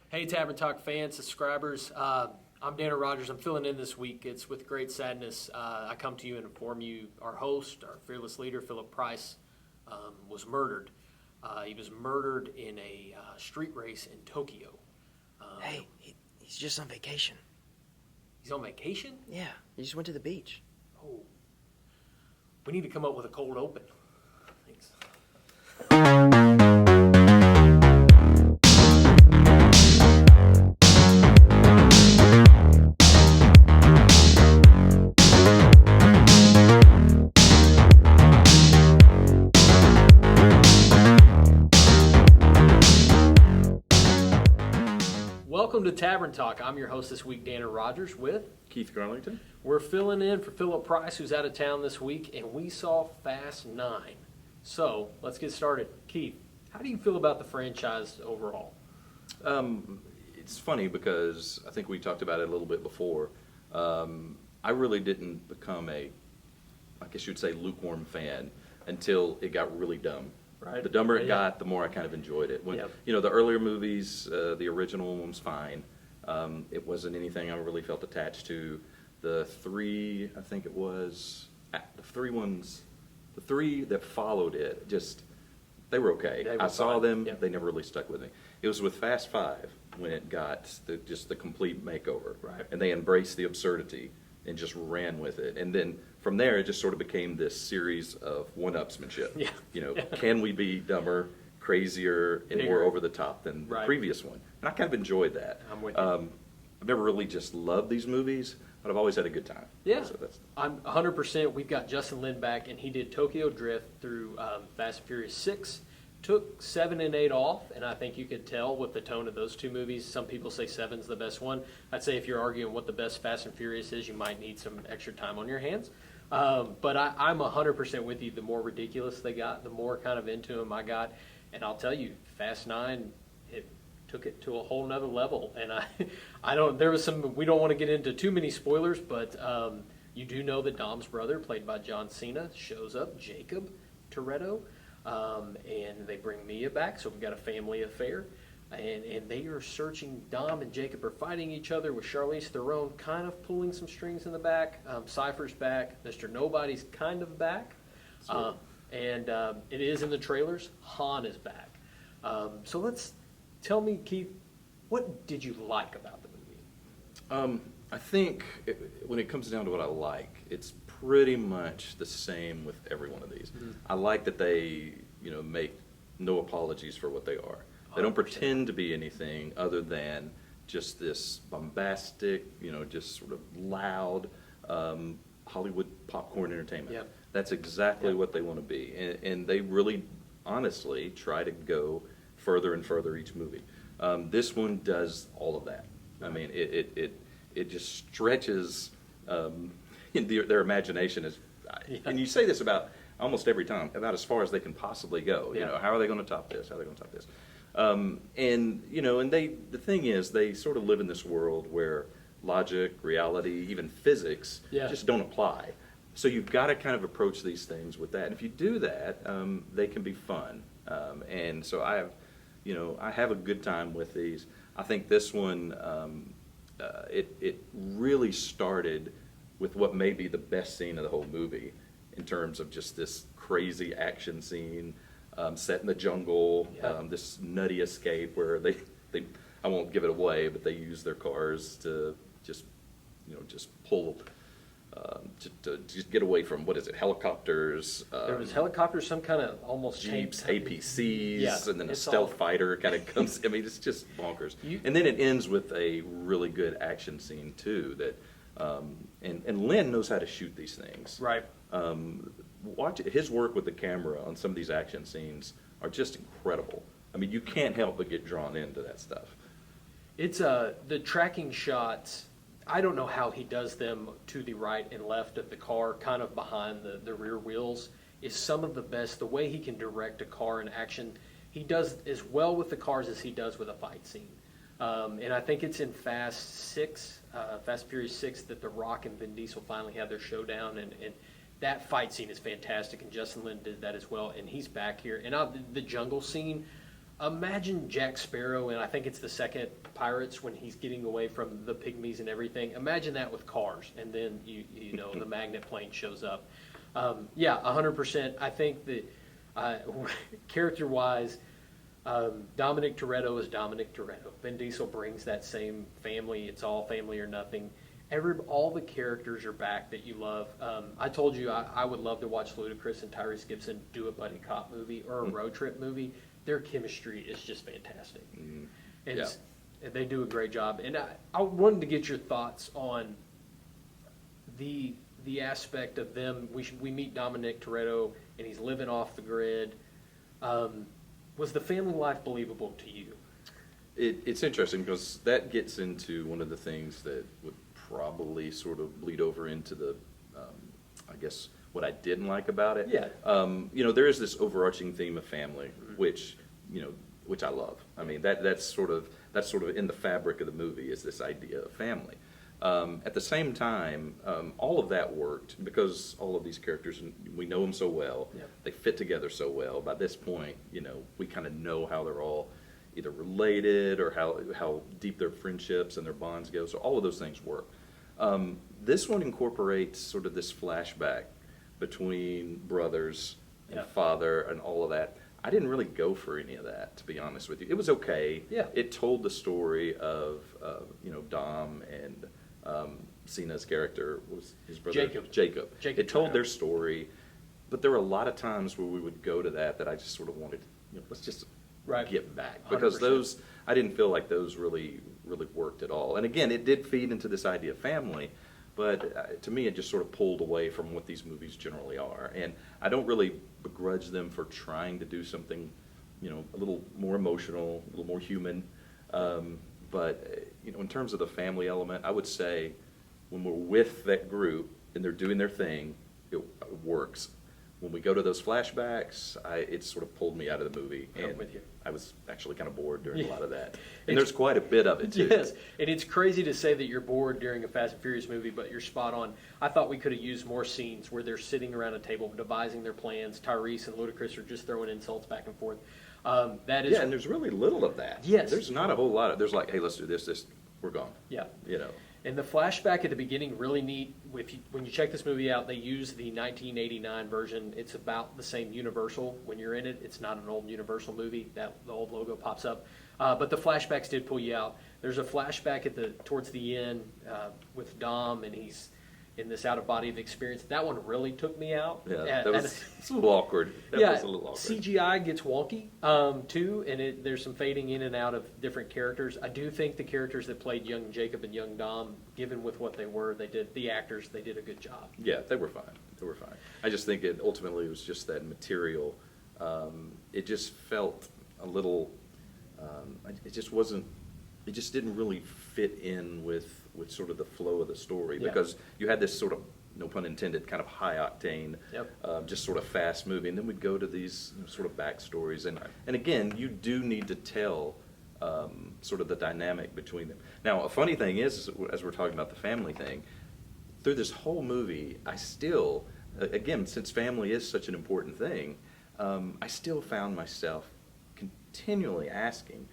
Hey, Tavern Talk fans, subscribers. I'm Dana Rogers. I'm filling in this week. It's with great sadness. I come to you and inform you our host, our fearless leader, Philip Price, was murdered. He was murdered in a street race in Tokyo. Hey, he's just on vacation. He's on vacation? Yeah, he just went to the beach. Oh. We need to come up with a cold open. Thanks. Welcome to Tavern Talk. I'm your host this week, Dana Rogers, with Keith Garlington. We're filling in for Philip Price, who's out of town this week, and we saw Fast 9. So, let's get started. Keith, how do you feel about the franchise overall? It's funny because I think we talked about it a little bit before. I really didn't become I guess you'd say, lukewarm fan until it got really dumb. Right. The dumber it got, the more I kind of enjoyed it. When, the earlier movies, the original one was fine. It wasn't anything I really felt attached to. The three, I think it was, the three that followed it, they were okay. I saw them, they never really stuck with me. It was with Fast 5 when it got the complete makeover. Right. And they embraced the absurdity and just ran with it. And then from there, it just sort of became this series of one-upsmanship. Yeah. Can we be dumber, crazier, and more over the top than the previous one? And I kind of enjoyed that. I'm with you. I've never really just loved these movies, but I've always had a good time. Yeah, So I'm 100%. We've got Justin Lin back, and he did Tokyo Drift through Fast and Furious 6. Took 7 and 8 off, and I think you could tell with the tone of those two movies. Some people say 7's the best one. I'd say if you're arguing what the best Fast and Furious is, you might need some extra time on your hands. But I'm 100% with you. The more ridiculous they got, the more kind of into them I got. And I'll tell you, Fast 9, it took it to a whole nother level. And we don't want to get into too many spoilers, but you do know that Dom's brother, played by John Cena, shows up, Jacob Toretto. And they bring Mia back, so we've got a family affair. And they are searching. Dom and Jacob are fighting each other with Charlize Theron kind of pulling some strings in the back. Cypher's back. Mr. Nobody's kind of back. And it is in the trailers. Han is back. So tell me, Keith, what did you like about the movie? I think when it comes down to what I like, it's pretty much the same with every one of these. Mm-hmm. I like that they, make no apologies for what they are. They don't 100%. pretend to be anything other than just this bombastic, just sort of loud Hollywood popcorn entertainment. Yeah. That's exactly what they want to be. And they really, honestly, try to go further and further each movie. This one does all of that. I mean, it just stretches their imagination and you say this about almost every time, about as far as they can possibly go. How are they going to top this? How are they going to top this? And the thing is, they sort of live in this world where logic, reality, even physics just don't apply. So you've got to kind of approach these things with that. And if you do that, they can be fun. And so I have a good time with these. I think this one, it really started with what may be the best scene of the whole movie in terms of just this crazy action scene set in the jungle, this nutty escape where they I won't give it away, but they use their cars to just pull to just get away from, helicopters. There was helicopters, some kind of almost Jeeps, APCs, and then a stealth all fighter kind of comes. I mean, it's just bonkers. And then it ends with a really good action scene too. That and Lynn knows how to shoot these things. Right. Watch his work with the camera on some of these action scenes are just incredible. I mean, you can't help but get drawn into that stuff. It's the tracking shots. I don't know how he does them to the right and left of the car, kind of behind the rear wheels, is some of the best. The way he can direct a car in action, he does as well with the cars as he does with a fight scene. And I think it's in Fast and Furious 6, that The Rock and Vin Diesel finally have their showdown, and that fight scene is fantastic, and Justin Lin did that as well, and he's back here. And the jungle scene, Imagine Jack Sparrow, and I think it's the second Pirates when he's getting away from the pygmies and everything. Imagine that with cars, and then you know the magnet plane shows up. Yeah, 100%. I think that character-wise, Dominic Toretto is Dominic Toretto. Vin Diesel brings that same family. It's all family or nothing. All the characters are back that you love. I told you I would love to watch Ludacris and Tyrese Gibson do a buddy cop movie or a road trip movie. Their chemistry is just fantastic. And they do a great job. And I wanted to get your thoughts on the aspect of them. We meet Dominic Toretto, and he's living off the grid. Was the family life believable to you? It's interesting because that gets into one of the things that would probably sort of bleed over into the, I guess, what I didn't like about it. Yeah. You know, there is this overarching theme of family, which I love. I mean, that's sort of in the fabric of the movie is this idea of family. At the same time, all of that worked because all of these characters, we know them so well. Yep. They fit together so well. By this point, you know, we kind of know how they're all either related or how deep their friendships and their bonds go. So all of those things work. This one incorporates sort of this flashback between brothers and father and all of that. I didn't really go for any of that, to be honest with you. It was okay. Yeah. It told the story of Dom and Cena's character was his brother Jacob. It told their story, but there were a lot of times where we would go to that I just sort of wanted, let's just get back, because 100%. those I didn't feel like those really worked at all. And again, it did feed into this idea of family, but to me, it just sort of pulled away from what these movies generally are. And I don't really begrudge them for trying to do something, a little more emotional, a little more human. But in terms of the family element, I would say when we're with that group and they're doing their thing, it works. When we go to those flashbacks, it sort of pulled me out of the movie, and I'm with you. I was actually kind of bored during a lot of that. And there's quite a bit of it, too. Yes, and it's crazy to say that you're bored during a Fast and Furious movie, but you're spot on. I thought we could have used more scenes where they're sitting around a table devising their plans. Tyrese and Ludacris are just throwing insults back and forth. That is, Yeah, and there's really little of that. Yes. There's not a whole lot of, there's like, hey, let's do this, we're gone. Yeah. And the flashback at the beginning, really neat. When you check this movie out, they use the 1989 version. It's about the same Universal. When you're in it, it's not an old Universal movie. The old logo pops up. But the flashbacks did pull you out. There's a flashback towards the end with Dom, and he's in this out-of-body experience. That one really took me out. Yeah, it's a little awkward. That was a little awkward. CGI gets wonky, too, and there's some fading in and out of different characters. I do think the characters that played young Jacob and young Dom, given with what they were, they did a good job. Yeah, they were fine. I just think it ultimately was just that material. It just felt a little, it just didn't really fit in with sort of the flow of the story, because you had this sort of, no pun intended, kind of high octane, just sort of fast moving. And then we'd go to these sort of backstories, and again, you do need to tell sort of the dynamic between them. Now, a funny thing is, as we're talking about the family thing, through this whole movie, I still, again, since family is such an important thing, I still found myself continually asking,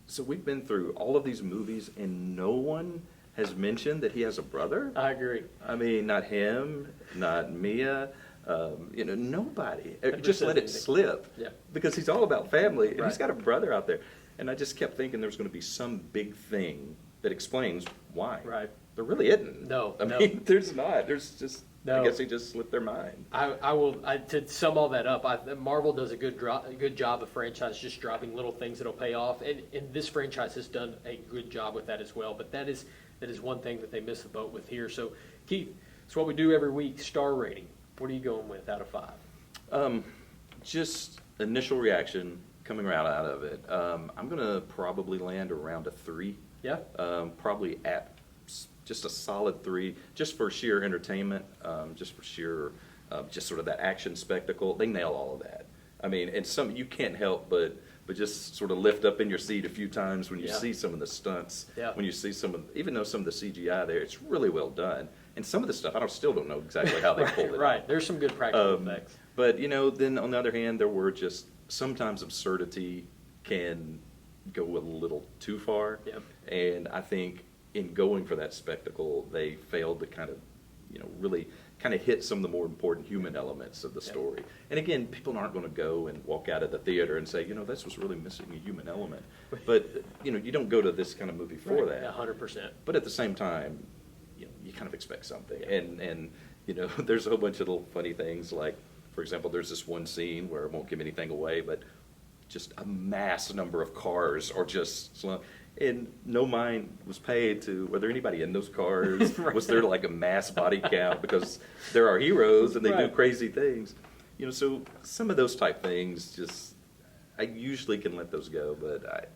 so we've been through all of these movies and no one has mentioned that he has a brother? I agree. I mean, not him, not Mia, nobody. Just let it slip. Yeah. Because he's all about family, and Right. he's got a brother out there. And I just kept thinking there was going to be some big thing that explains why. Right. There really isn't. No, I no. mean, there's not. There's just, No. I guess he just slipped their mind. To sum all that up, Marvel does a good job of franchise just dropping little things that'll pay off, and this franchise has done a good job with that as well. But that is one thing that they missed the boat with here. So, Keith, it's what we do every week. Star rating. What are you going with out of 5? Just initial reaction coming right out of it. I'm going to probably land around a 3. Yeah. Probably at just a solid 3, just for sheer entertainment, just for sheer, just sort of that action spectacle. They nail all of that. I mean, and you can't help but just sort of lift up in your seat a few times when you see some of the stunts. Yeah. When you see even though some of the CGI there, it's really well done. And some of the stuff, I still don't know exactly how they pulled it Right. off. There's some good practical effects. But then on the other hand, there were just sometimes absurdity can go a little too far. Yep. And I think in going for that spectacle, they failed to kind of, really kind of hit some of the more important human elements of the story. And again, people aren't going to go and walk out of the theater and say, this was really missing a human element. But, you don't go to this kind of movie for that. 100%. But at the same time, you kind of expect something. And there's a whole bunch of little funny things, like, for example, there's this one scene where I won't give anything away, but just a mass number of cars are just slung. And no mind was paid to whether anybody in those cars, Right. was there like a mass body count, because there are heroes and they do Right. crazy things. So some of those type things, just, I usually can let those go, but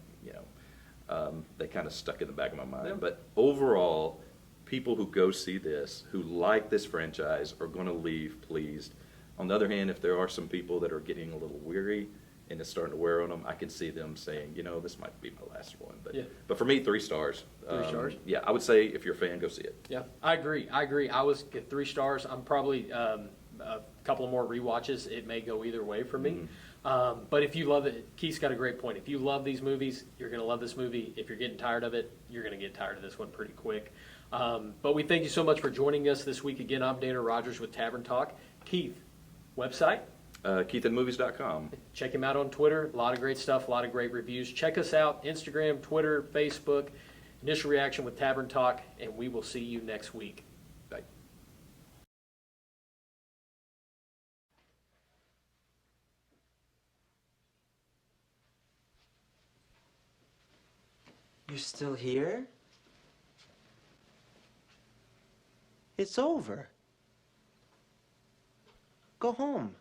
they kind of stuck in the back of my mind. Yeah. But overall, people who go see this, who like this franchise, are going to leave pleased. On the other hand, if there are some people that are getting a little weary and it's starting to wear on them, I can see them saying, this might be my last one. But Yeah. but for me, 3 stars. 3 stars? Yeah, I would say if you're a fan, go see it. Yeah, I agree. I was at 3 stars. I'm probably a couple of more rewatches. It may go either way for me. But if you love it, Keith's got a great point. If you love these movies, you're going to love this movie. If you're getting tired of it, you're going to get tired of this one pretty quick. But we thank you so much for joining us this week. Again, I'm Dana Rogers with Tavern Talk. Keith, website? KeithandMovies.com. Check him out on Twitter. A lot of great stuff, a lot of great reviews. Check us out, Instagram, Twitter, Facebook. Initial Reaction with Tavern Talk, and we will see you next week. Bye. You're still here? It's over. Go home.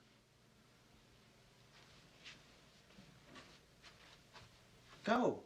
Go.